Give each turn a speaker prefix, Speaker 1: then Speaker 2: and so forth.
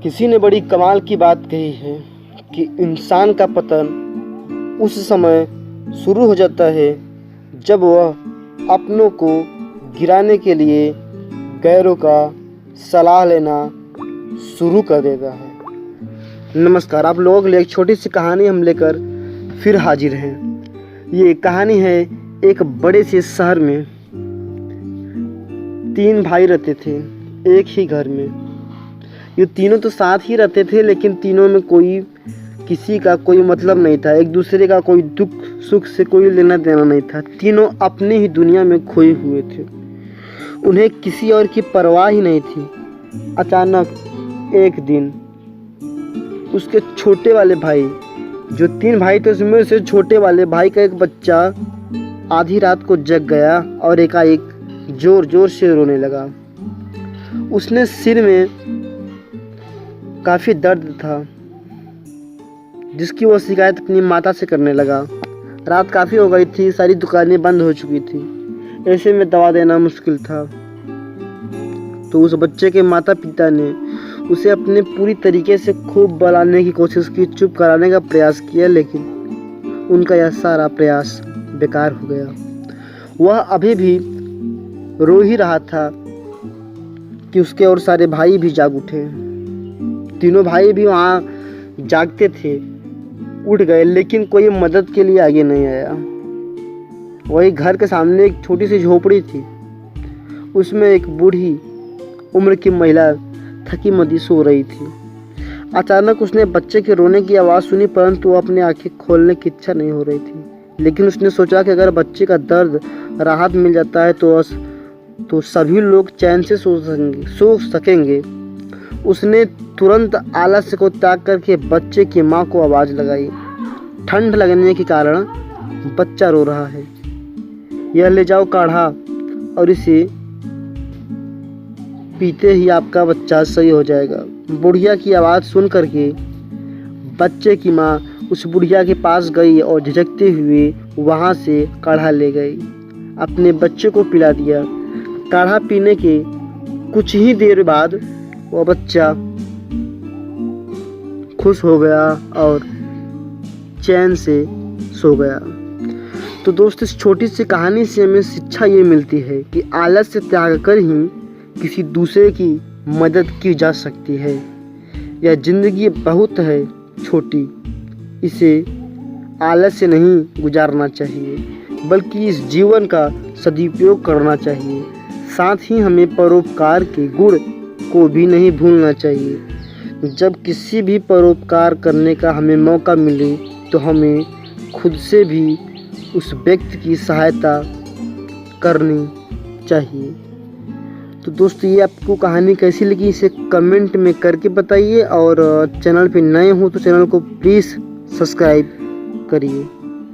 Speaker 1: किसी ने बड़ी कमाल की बात कही है कि इंसान का पतन उस समय शुरू हो जाता है जब वह अपनों को गिराने के लिए गैरों का सलाह लेना शुरू कर देता है। नमस्कार, आप लोगों के लिए एक छोटी सी कहानी हम लेकर फिर हाजिर हैं। ये कहानी है एक बड़े से शहर में 3 भाई रहते थे एक ही घर में। ये तीनों तो साथ ही रहते थे, लेकिन तीनों में किसी का कोई मतलब नहीं था। एक दूसरे का कोई दुख सुख से कोई लेना देना नहीं था। तीनों अपनी ही दुनिया में खोए हुए थे। उन्हें किसी और की परवाह ही नहीं थी। अचानक एक दिन उसके छोटे वाले भाई, जो 3 भाई थे उसमें से छोटे वाले भाई का एक बच्चा आधी रात को जग गया और एकाएक जोर जोर से रोने लगा। उसने सिर में काफ़ी दर्द था, जिसकी वो शिकायत अपनी माता से करने लगा। रात काफ़ी हो गई थी, सारी दुकानें बंद हो चुकी थी। ऐसे में दवा देना मुश्किल था। तो उस बच्चे के माता पिता ने उसे अपने पूरी तरीके से खूब बहलाने की कोशिश की, चुप कराने का प्रयास किया, लेकिन उनका यह सारा प्रयास बेकार हो गया। वह अभी भी रो ही रहा था कि उसके और सारे भाई भी जाग उठे। तीनों भाई भी वहाँ जागते थे, उठ गए, लेकिन कोई मदद के लिए आगे नहीं आया। वही घर के सामने एक छोटी सी झोपड़ी थी। उसमें एक बूढ़ी उम्र की महिला थकी मदी सो रही थी। अचानक उसने बच्चे के रोने की आवाज़ सुनी, परंतु वो अपनी आंखें खोलने की इच्छा नहीं हो रही थी। लेकिन उसने सोचा कि अगर बच्चे का दर्द राहत मिल जाता है तो सभी लोग चैन से सो सकेंगे। उसने तुरंत आलस्य को त्याग करके बच्चे की माँ को आवाज़ लगाई। ठंड लगने के कारण बच्चा रो रहा है, यह ले जाओ काढ़ा और इसे पीते ही आपका बच्चा सही हो जाएगा। बुढ़िया की आवाज़ सुन करके बच्चे की माँ उस बुढ़िया के पास गई और झिझकते हुए वहाँ से काढ़ा ले गई। अपने बच्चे को पिला दिया। काढ़ा पीने के कुछ ही देर बाद वह बच्चा खुश हो गया और चैन से सो गया। तो दोस्त, इस छोटी सी कहानी से हमें शिक्षा ये मिलती है कि आलस्य त्याग कर ही किसी दूसरे की मदद की जा सकती है। यह जिंदगी बहुत है छोटी, इसे आलस्य नहीं गुजारना चाहिए, बल्कि इस जीवन का सदुपयोग करना चाहिए। साथ ही हमें परोपकार के गुण को भी नहीं भूलना चाहिए। जब किसी भी परोपकार करने का हमें मौका मिले तो हमें खुद से भी उस व्यक्ति की सहायता करनी चाहिए। तो दोस्तों, ये आपको कहानी कैसी लगी इसे कमेंट में करके बताइए, और चैनल पे नए हो तो चैनल को प्लीज़ सब्सक्राइब करिए।